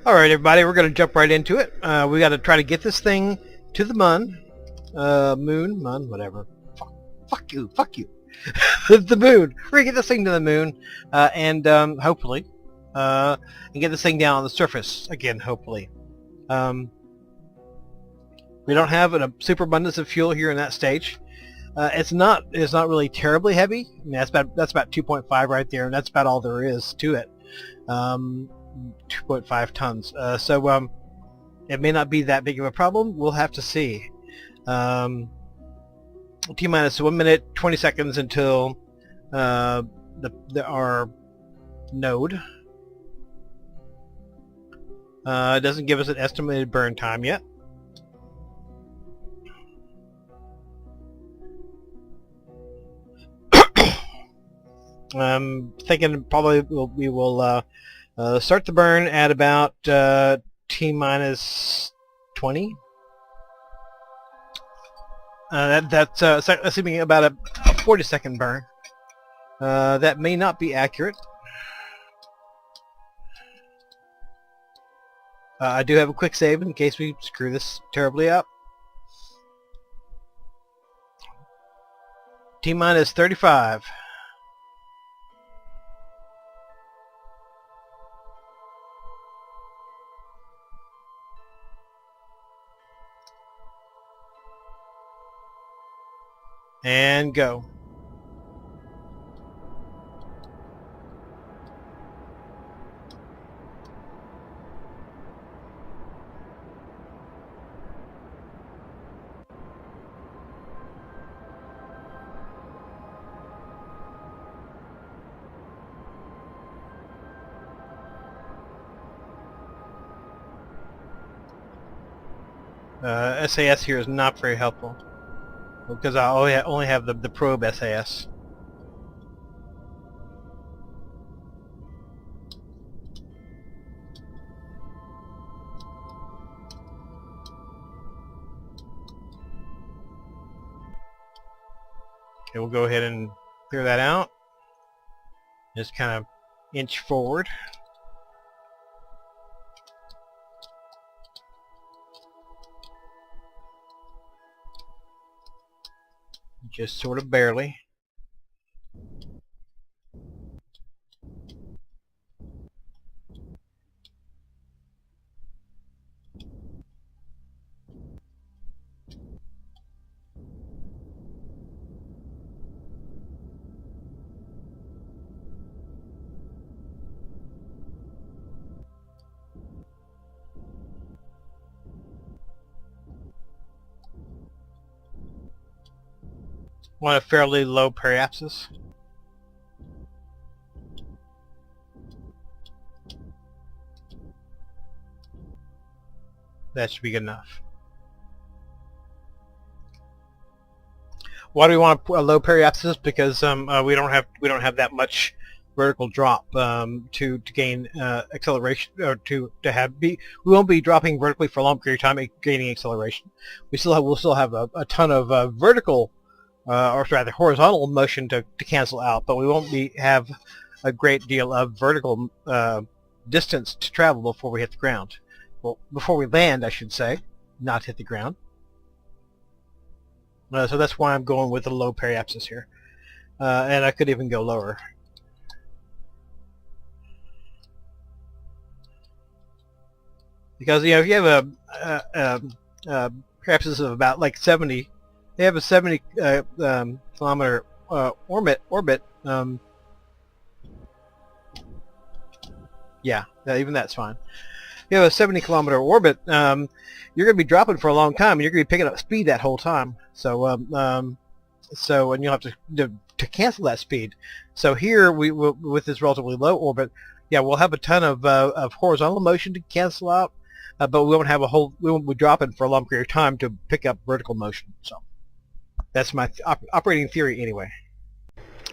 Alright everybody, we're going to jump right into it. We got to try to get this thing to the moon, whatever. Fuck you. The moon. We're going to get this thing to the moon, and hopefully, and get this thing down on the surface again, hopefully. We don't have a super abundance of fuel here in that stage. It's not really terribly heavy. I mean, that's about 2.5 right there, and that's about all there is to it. 2.5 tons. So it may not be that big of a problem. We'll have to see. T-minus 1 minute 20 seconds until our node. It doesn't give us an estimated burn time yet. I'm thinking probably we will start the burn at about T-minus 20. That's assuming about a 40-second burn. That may not be accurate. I do have a quick save in case we screw this terribly up. T-minus 35. And go. SAS here is not very helpful, because I only have the probe SAS. Okay, we'll go ahead and clear that out. Just kind of inch forward. Just sort of barely. Want a fairly low periapsis. That should be good enough. Why do we want a low periapsis? Because we don't have that much vertical drop to gain acceleration, or we won't be dropping vertically for a long period of time gaining acceleration. We'll still have a ton of vertical or rather horizontal motion to cancel out, but we won't have a great deal of vertical distance to travel before we hit the ground. Well, before we land, I should say, not hit the ground. So that's why I'm going with a low periapsis here, and I could even go lower. Because if you have a periapsis of about like 70. They have a 70 kilometer orbit. Yeah, even that's fine. You have a 70 kilometer orbit. You're going to be dropping for a long time, and you're going to be picking up speed that whole time. So, and you'll have to cancel that speed. So here, with this relatively low orbit, yeah, we'll have a ton of horizontal motion to cancel out, but we won't be dropping for a long period of time to pick up vertical motion. So. That's my operating theory anyway.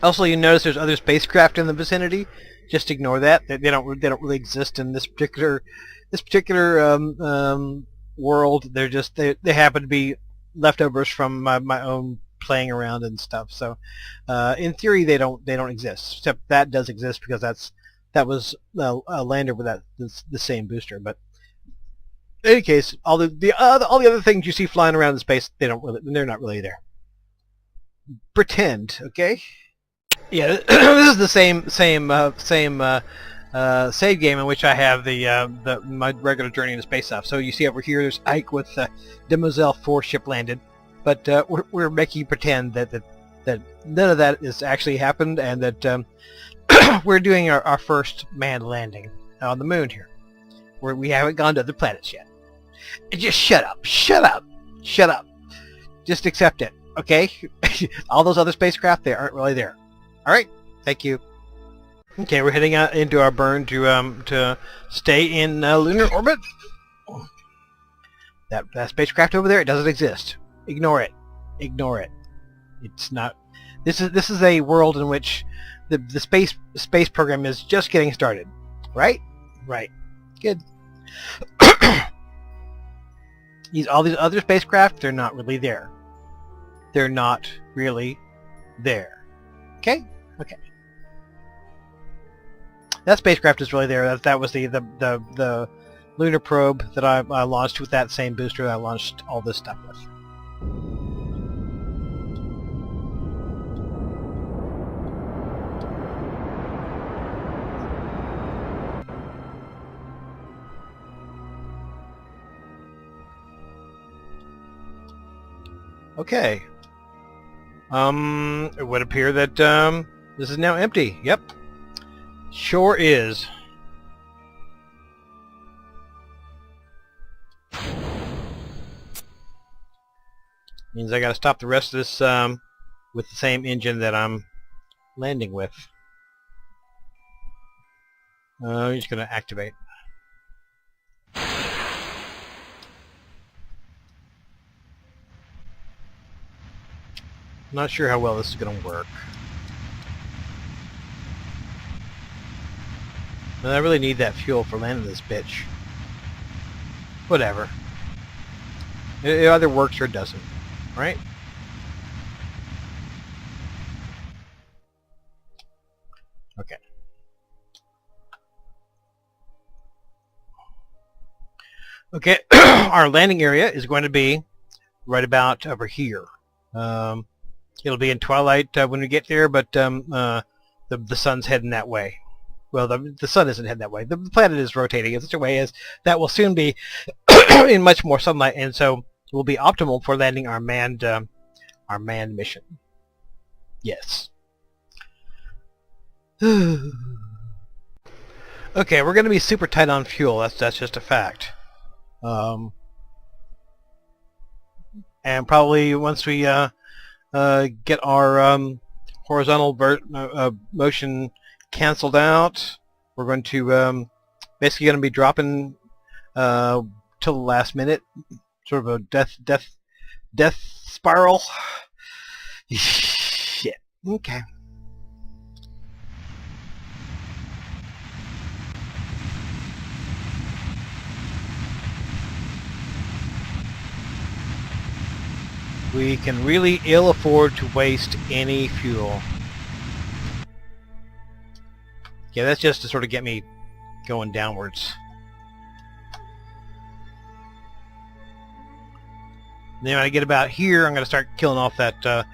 Also, you notice there's other spacecraft in the vicinity. Just ignore that. They don't really exist in this particular world. They happen to be leftovers from my own playing around and stuff. So in theory they don't exist. Except that does exist because that's that was a lander with the same booster. But in any case, all the other things you see flying around in space, they're not really there. Pretend, okay? Yeah, this is the same save game in which I have my regular Journey into Space stuff. So you see over here, there's Ike with Demoiselle 4 ship landed, but we're making you pretend that none of that has actually happened, and that we're doing our first manned landing on the moon here, where we haven't gone to other planets yet. Just shut up, shut up, shut up. Just accept it, okay? All those other spacecraft, they aren't really there. All right, thank you. Okay, we're heading out into our burn to stay in lunar orbit. That spacecraft over there, it doesn't exist. Ignore it. Ignore it. It's not. This is a world in which the space program is just getting started. Right? Right. Good. All these other spacecraft, they're not really there. They're not really there. Okay? Okay. That spacecraft is really there. That was the lunar probe that I launched with that same booster that I launched all this stuff with. Okay. It would appear that this is now empty. Yep. Sure is. Means I gotta stop the rest of this with the same engine that I'm landing with. I'm just gonna activate. Not sure how well this is gonna work. And I really need that fuel for landing this bitch. Whatever. It either works or it doesn't. Right? Okay. Okay, our landing area is going to be right about over here. It'll be in twilight when we get there, but the sun's heading that way. Well, the sun isn't heading that way. The planet is rotating in such a way as that will soon be in much more sunlight, and so it will be optimal for landing our manned mission. Yes. Okay, we're going to be super tight on fuel. That's just a fact. And probably once we get our horizontal motion canceled out, we're going to basically going to be dropping till the last minute, sort of a death spiral. Shit. Okay. We can really ill afford to waste any fuel. Yeah, that's just to sort of get me going downwards. Then when I get about here, I'm going to start killing off that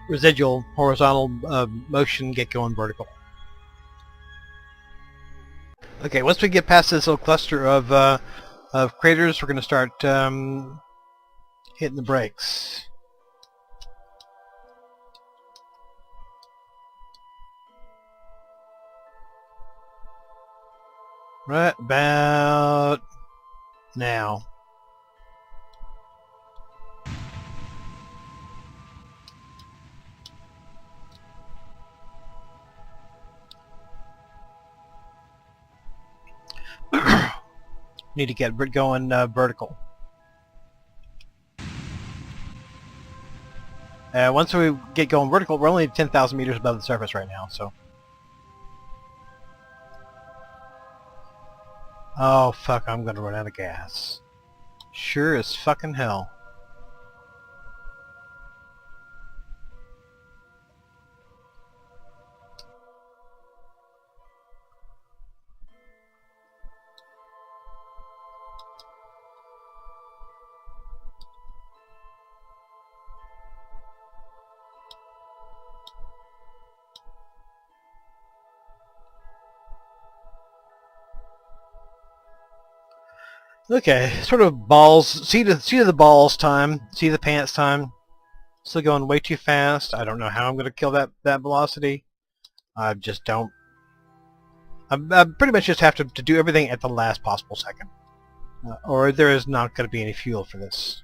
residual horizontal motion, get going vertical. Okay, once we get past this little cluster of craters, we're going to start hitting the brakes. Right about now. Need to get going vertical. Once we get going vertical, we're only 10,000 meters above the surface right now, so. Oh, fuck, I'm gonna run out of gas. Sure as fucking hell. Okay, sort of balls, seat of the balls time, seat of the pants time. Still going way too fast. I don't know how I'm going to kill that velocity. I just don't. I pretty much just have to do everything at the last possible second. Or there is not going to be any fuel for this.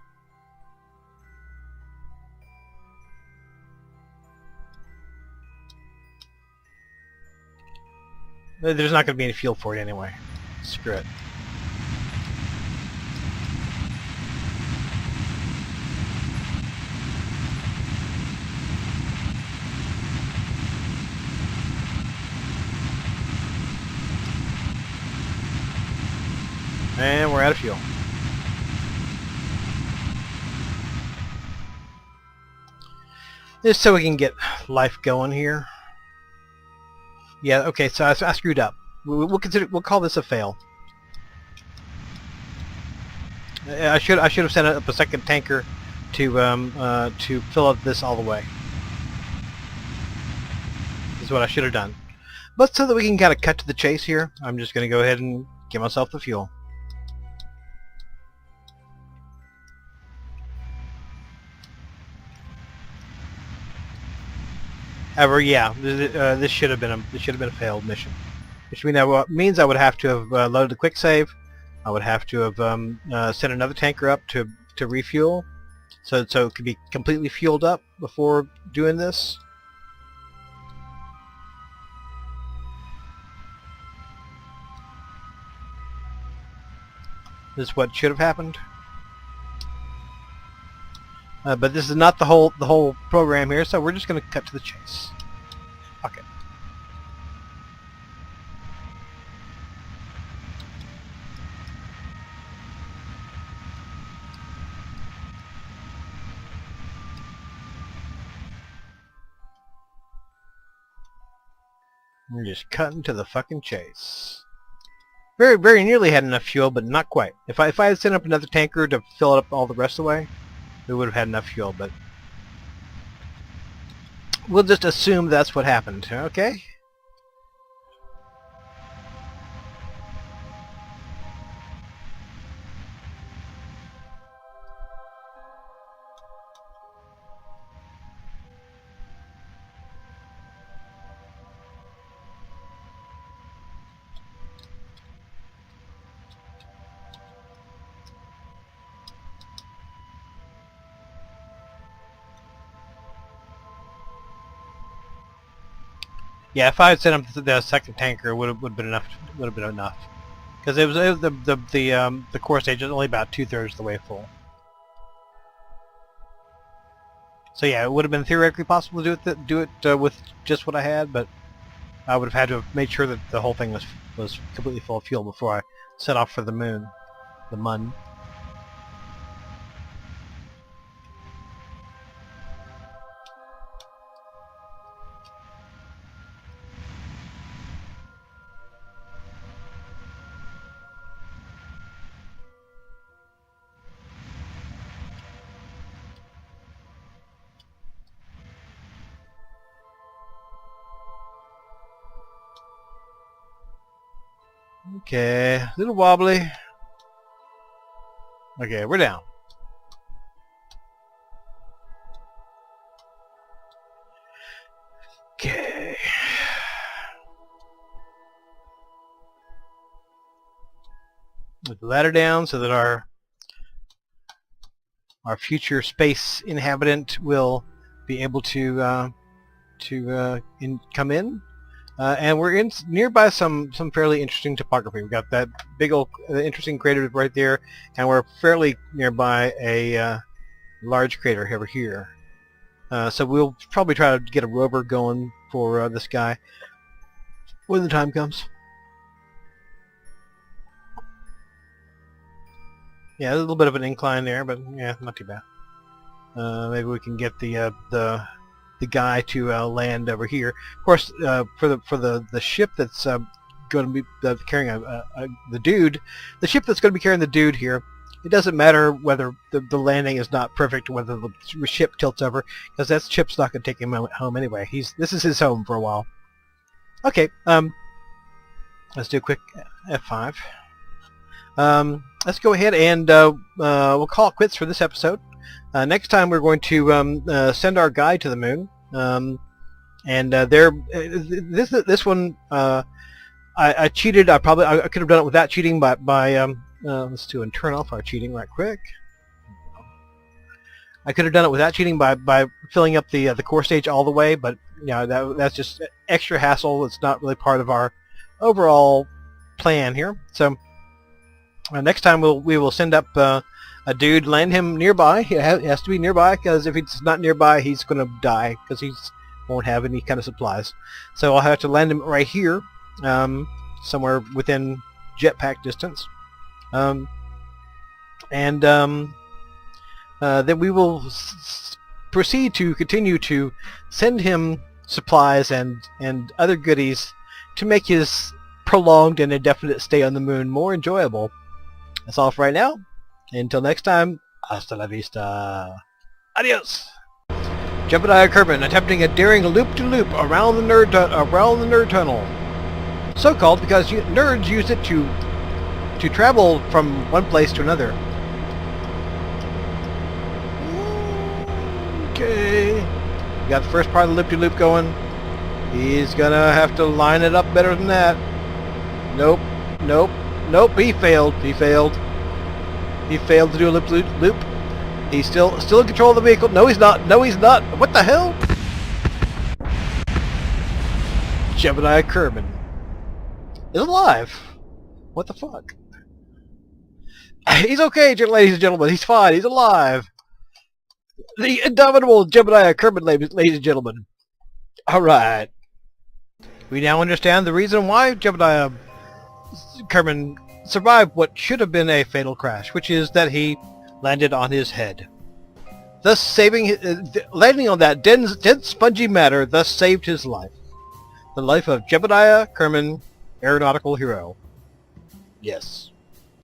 There's not going to be any fuel for it anyway. Screw it. And we're out of fuel. Just so we can get life going here. Yeah, okay, so I screwed up. We'll call this a fail. I should have sent up a second tanker to fill up this all the way. This is what I should have done. But so that we can kind of cut to the chase here, I'm just going to go ahead and give myself the fuel. However, yeah, this should have been a failed mission. Which means I would have to have loaded the quick save. I would have to have sent another tanker up to refuel, so it could be completely fueled up before doing this. This is what should have happened. But this is not the whole program here, so we're just going to cut to the chase. Okay. We're just cutting to the fucking chase. Very, very nearly had enough fuel, but not quite. If I had sent up another tanker to fill it up all the rest of the way, we would have had enough fuel, but we'll just assume that's what happened, okay? Yeah, if I had sent up the second tanker, it would have been enough. Would have been enough, because the core stage is only about 2/3 of the way full. So yeah, it would have been theoretically possible to do it with just what I had, but I would have had to have made sure that the whole thing was completely full of fuel before I set off for the moon, the mun. Okay, a little wobbly. Okay, we're down. Okay. Put the ladder down so that our future space inhabitant will be able to come in. And we're nearby some fairly interesting topography. We've got that big old interesting crater right there, and we're fairly nearby a large crater over here. So we'll probably try to get a rover going for this guy when the time comes. Yeah, there's a little bit of an incline there, but yeah, not too bad. Maybe we can get the guy to land over here. Of course, for the ship that's going to be carrying the dude, the ship that's going to be carrying the dude here, it doesn't matter whether the landing is not perfect or whether the ship tilts over, because that ship's not going to take him home anyway. This is his home for a while. Okay, let's do a quick F5. let's go ahead and we'll call it quits for this episode. Next time we're going to send our guy to the moon. This one I cheated. I could have done it without cheating by let's do and turn off our cheating right quick. I could have done it without cheating by filling up the core stage all the way, but that's just extra hassle. It's not really part of our overall plan here. So next time we will send up a dude, land him nearby. He has to be nearby, because if he's not nearby, he's going to die, because he won't have any kind of supplies. So I'll have to land him right here, somewhere within jetpack distance. Then we will proceed to continue to send him supplies and other goodies to make his prolonged and indefinite stay on the moon more enjoyable. That's all for right now. Until next time, hasta la vista. Adios! Jebediah Kerman attempting a daring loop-de-loop around the nerd tunnel. So called because nerds use it to travel from one place to another. Okay, we got the first part of the loop-de-loop going. He's gonna have to line it up better than that. Nope, nope, nope. He failed. He failed. He failed to do a loop-de-loop. He's still in control of the vehicle. No, he's not. No, he's not. What the hell? Jebediah Kerman is alive. What the fuck? He's okay, ladies and gentlemen. He's fine. He's alive. The indomitable Jebediah Kerman, ladies and gentlemen. Alright. We now understand the reason why Jebediah Kerman survived what should have been a fatal crash, which is that he landed on his head. Thus saving landing on that dense spongy matter thus saved his life. The life of Jebediah Kerman, aeronautical hero. Yes.